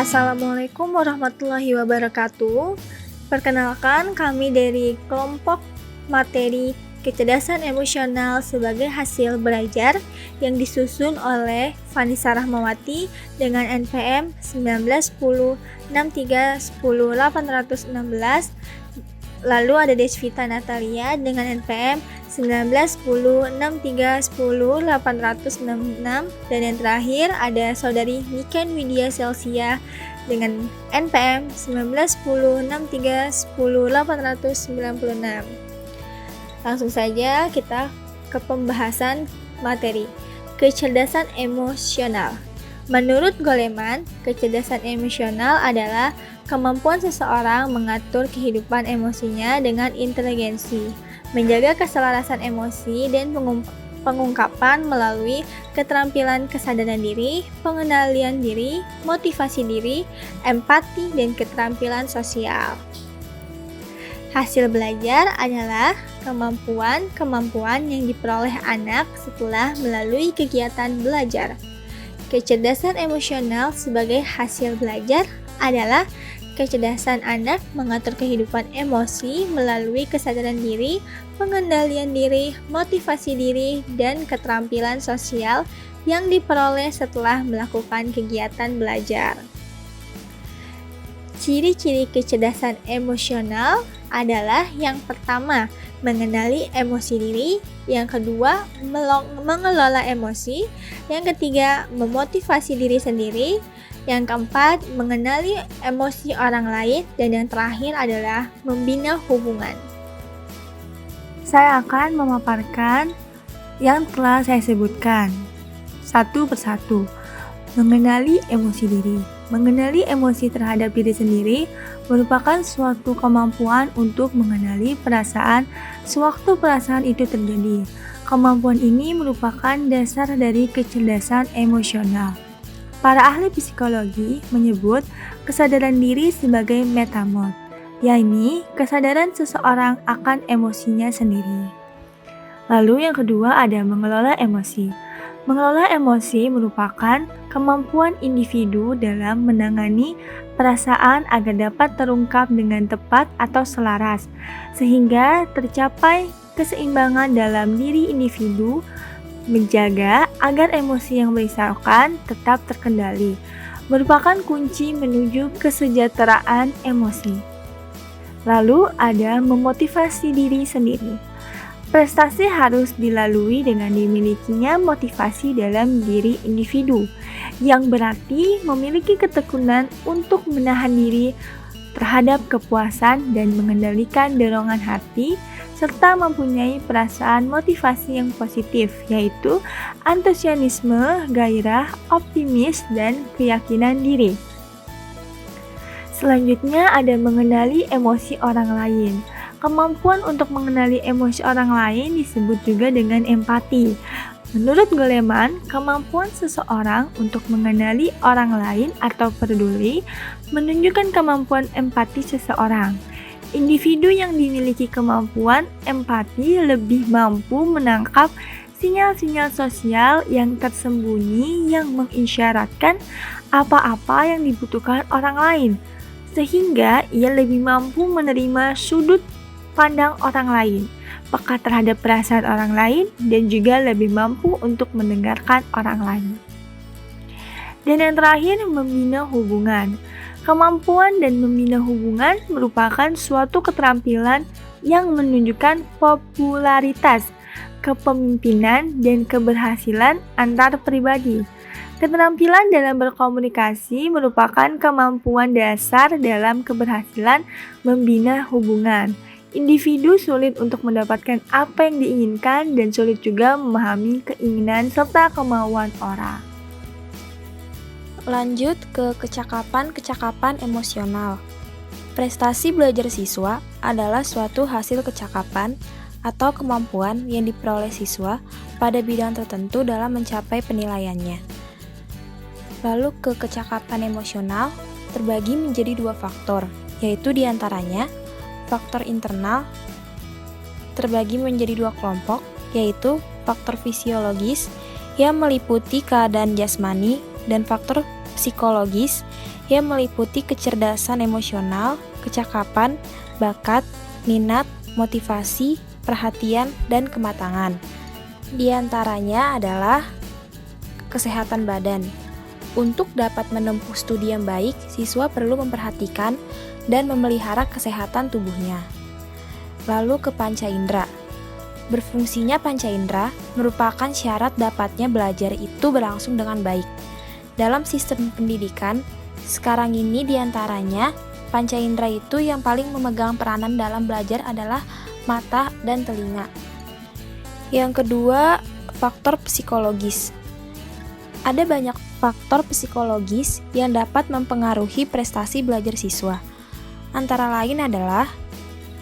Assalamualaikum warahmatullahi wabarakatuh. Perkenalkan, kami dari kelompok materi kecerdasan emosional sebagai hasil belajar yang disusun oleh Vanessa Rahmawati dengan NPM 1910 63 10 816. Lalu ada Desvita Natalia dengan NPM 1910 63 10 866, dan yang terakhir ada saudari Niken Widya Celsia dengan NPM 1910 63 10 896. Langsung saja kita ke pembahasan materi kecerdasan emosional. Menurut Goleman, kecerdasan emosional adalah kemampuan seseorang mengatur kehidupan emosinya dengan inteligensi, menjaga keselarasan emosi dan pengungkapan melalui keterampilan kesadaran diri, pengendalian diri, motivasi diri, empati, dan keterampilan sosial. Hasil belajar adalah kemampuan-kemampuan yang diperoleh anak setelah melalui kegiatan belajar. Kecerdasan emosional sebagai hasil belajar adalah kecerdasan anak mengatur kehidupan emosi melalui kesadaran diri, pengendalian diri, motivasi diri, dan keterampilan sosial yang diperoleh setelah melakukan kegiatan belajar. Ciri-ciri kecerdasan emosional adalah yang pertama, mengenali emosi diri, yang kedua, mengelola emosi, yang ketiga, memotivasi diri sendiri, yang keempat, mengenali emosi orang lain, dan yang terakhir adalah membina hubungan. Saya akan memaparkan yang telah saya sebutkan satu persatu. Mengenali emosi diri. Mengenali emosi terhadap diri sendiri merupakan suatu kemampuan untuk mengenali perasaan sewaktu perasaan itu terjadi. Kemampuan ini merupakan dasar dari kecerdasan emosional. Para ahli psikologi menyebut kesadaran diri sebagai metamod, yakni kesadaran seseorang akan emosinya sendiri. Lalu yang kedua ada mengelola emosi. Mengelola emosi merupakan kemampuan individu dalam menangani perasaan agar dapat terungkap dengan tepat atau selaras, sehingga tercapai keseimbangan dalam diri individu, menjaga agar emosi yang merisaukan tetap terkendali, merupakan kunci menuju kesejahteraan emosi. Lalu ada memotivasi diri sendiri. Prestasi harus dilalui dengan dimilikinya motivasi dalam diri individu, yang berarti memiliki ketekunan untuk menahan diri terhadap kepuasan dan mengendalikan dorongan hati, serta mempunyai perasaan motivasi yang positif, yaitu antusiasme, gairah, optimis, dan keyakinan diri. Selanjutnya ada mengenali emosi orang lain. Kemampuan untuk mengenali emosi orang lain disebut juga dengan empati. Menurut Goleman, kemampuan seseorang untuk mengenali orang lain atau peduli menunjukkan kemampuan empati seseorang. Individu yang dimiliki kemampuan empati lebih mampu menangkap sinyal-sinyal sosial yang tersembunyi yang mengisyaratkan apa-apa yang dibutuhkan orang lain, sehingga ia lebih mampu menerima sudut pandang orang lain, peka terhadap perasaan orang lain, dan juga lebih mampu untuk mendengarkan orang lain. Dan yang terakhir, membina hubungan. Kemampuan dan membina hubungan merupakan suatu keterampilan yang menunjukkan popularitas, kepemimpinan, dan keberhasilan antar pribadi. Keterampilan dalam berkomunikasi merupakan kemampuan dasar dalam keberhasilan membina hubungan. Individu sulit untuk mendapatkan apa yang diinginkan dan sulit juga memahami keinginan serta kemauan orang. Lanjut ke kecakapan-kecakapan emosional. Prestasi belajar siswa adalah suatu hasil kecakapan atau kemampuan yang diperoleh siswa pada bidang tertentu dalam mencapai penilaiannya. Lalu ke kecakapan emosional terbagi menjadi dua faktor, yaitu diantaranya faktor internal terbagi menjadi dua kelompok, yaitu faktor fisiologis yang meliputi keadaan jasmani dan faktor psikologis yang meliputi kecerdasan emosional, kecakapan, bakat, minat, motivasi, perhatian, dan kematangan. Di antaranya adalah kesehatan badan. Untuk dapat menempuh studi yang baik, siswa perlu memperhatikan dan memelihara kesehatan tubuhnya. Lalu ke panca indera. Berfungsinya panca indera merupakan syarat dapatnya belajar itu berlangsung dengan baik. Dalam sistem pendidikan, sekarang ini diantaranya panca indera itu yang paling memegang peranan dalam belajar adalah mata dan telinga. Yang kedua, faktor psikologis. Ada banyak faktor psikologis yang dapat mempengaruhi prestasi belajar siswa. Antara lain adalah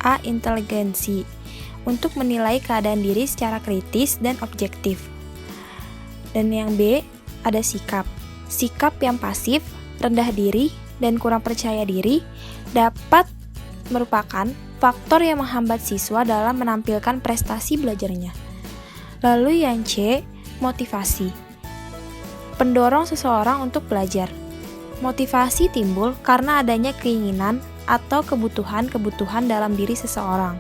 A. Inteligensi, untuk menilai keadaan diri secara kritis dan objektif. Dan yang B, ada sikap. Sikap yang pasif, rendah diri, dan kurang percaya diri dapat merupakan faktor yang menghambat siswa dalam menampilkan prestasi belajarnya. Lalu yang C, motivasi. Pendorong seseorang untuk belajar. Motivasi timbul karena adanya keinginan atau kebutuhan-kebutuhan dalam diri seseorang.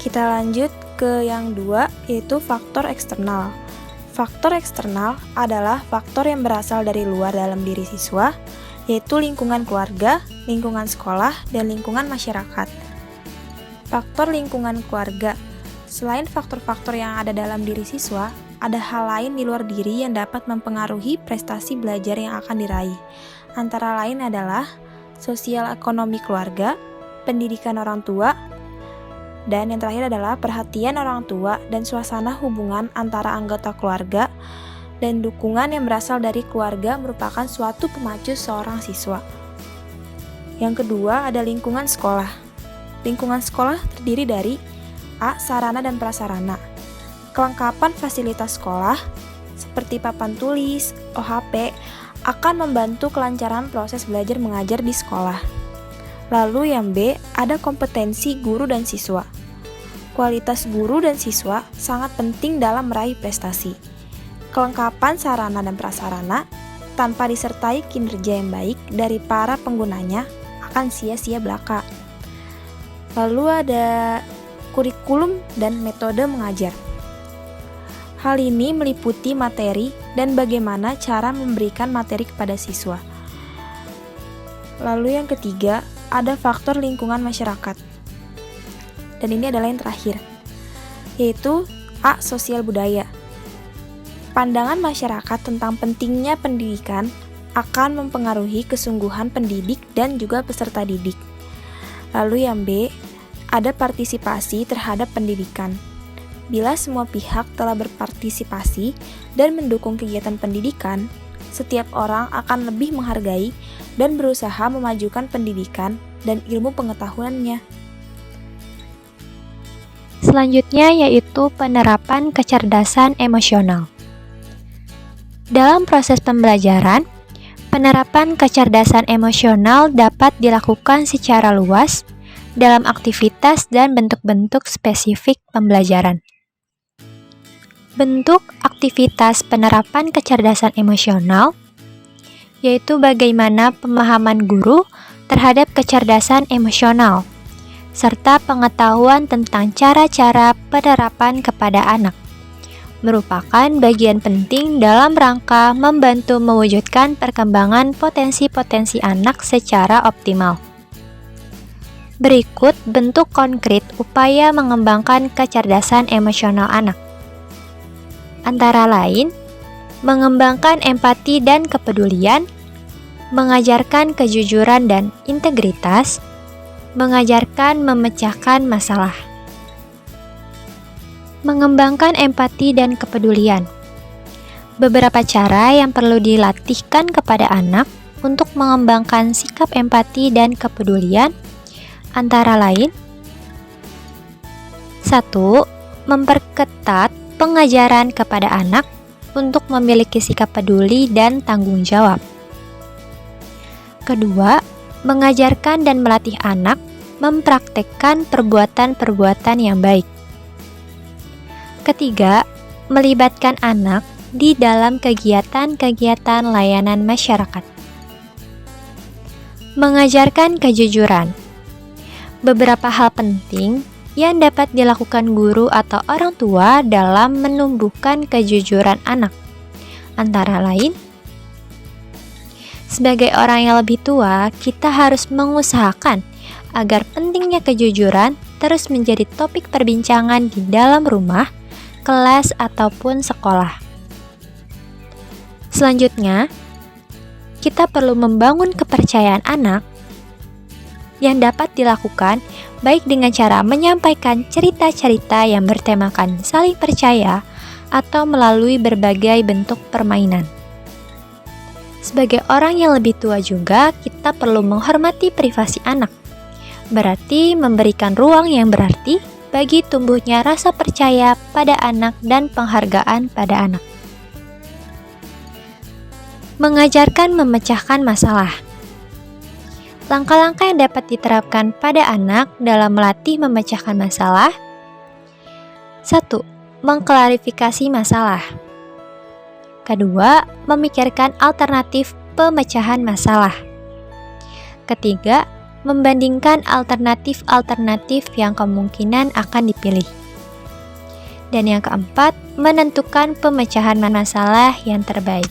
Kita lanjut ke yang 2, yaitu faktor eksternal. Faktor eksternal adalah faktor yang berasal dari luar dalam diri siswa, yaitu lingkungan keluarga, lingkungan sekolah, dan lingkungan masyarakat. Faktor lingkungan keluarga. Selain faktor-faktor yang ada dalam diri siswa, ada hal lain di luar diri yang dapat mempengaruhi prestasi belajar yang akan diraih. Antara lain adalah sosial ekonomi keluarga, pendidikan orang tua, dan yang terakhir adalah perhatian orang tua dan suasana hubungan antara anggota keluarga dan dukungan yang berasal dari keluarga merupakan suatu pemacu seorang siswa. Yang kedua ada lingkungan sekolah. Lingkungan sekolah terdiri dari A. Sarana dan prasarana. Kelengkapan fasilitas sekolah seperti papan tulis, OHP akan membantu kelancaran proses belajar mengajar di sekolah. Lalu yang B, ada kompetensi guru dan siswa. Kualitas guru dan siswa sangat penting dalam meraih prestasi. Kelengkapan sarana dan prasarana tanpa disertai kinerja yang baik dari para penggunanya akan sia-sia belaka. Lalu ada kurikulum dan metode mengajar. Hal ini meliputi materi dan bagaimana cara memberikan materi kepada siswa. Lalu yang ketiga, ada faktor lingkungan masyarakat. Dan ini adalah yang terakhir, yaitu A. Sosial budaya. Pandangan masyarakat tentang pentingnya pendidikan akan mempengaruhi kesungguhan pendidik dan juga peserta didik. Lalu yang B, ada partisipasi terhadap pendidikan. Bila semua pihak telah berpartisipasi dan mendukung kegiatan pendidikan, setiap orang akan lebih menghargai dan berusaha memajukan pendidikan dan ilmu pengetahuannya. Selanjutnya yaitu penerapan kecerdasan emosional. Dalam proses pembelajaran, penerapan kecerdasan emosional dapat dilakukan secara luas dalam aktivitas dan bentuk-bentuk spesifik pembelajaran. Bentuk aktivitas penerapan kecerdasan emosional yaitu bagaimana pemahaman guru terhadap kecerdasan emosional, serta pengetahuan tentang cara-cara penerapan kepada anak, merupakan bagian penting dalam rangka membantu mewujudkan perkembangan potensi-potensi anak secara optimal. Berikut bentuk konkret upaya mengembangkan kecerdasan emosional anak. Antara lain, mengembangkan empati dan kepedulian, mengajarkan kejujuran dan integritas, mengajarkan memecahkan masalah. Mengembangkan empati dan kepedulian. Beberapa cara yang perlu dilatihkan kepada anak untuk mengembangkan sikap empati dan kepedulian antara lain: 1. Memperketat pengajaran kepada anak untuk memiliki sikap peduli dan tanggung jawab. Kedua, mengajarkan dan melatih anak mempraktekkan perbuatan-perbuatan yang baik. Ketiga, melibatkan anak di dalam kegiatan-kegiatan layanan masyarakat. Mengajarkan kejujuran. Beberapa hal penting yang dapat dilakukan guru atau orang tua dalam menumbuhkan kejujuran anak. Antara lain, sebagai orang yang lebih tua, kita harus mengusahakan agar pentingnya kejujuran terus menjadi topik perbincangan di dalam rumah, kelas, ataupun sekolah. Selanjutnya, kita perlu membangun kepercayaan anak yang dapat dilakukan baik dengan cara menyampaikan cerita-cerita yang bertemakan saling percaya atau melalui berbagai bentuk permainan. Sebagai orang yang lebih tua juga, kita perlu menghormati privasi anak. Berarti memberikan ruang yang berarti bagi tumbuhnya rasa percaya pada anak dan penghargaan pada anak. Mengajarkan memecahkan masalah. Langkah-langkah yang dapat diterapkan pada anak dalam melatih memecahkan masalah. 1. Mengklarifikasi masalah. Kedua, memikirkan alternatif pemecahan masalah. Ketiga, membandingkan alternatif-alternatif yang kemungkinan akan dipilih. Dan yang keempat, menentukan pemecahan masalah yang terbaik.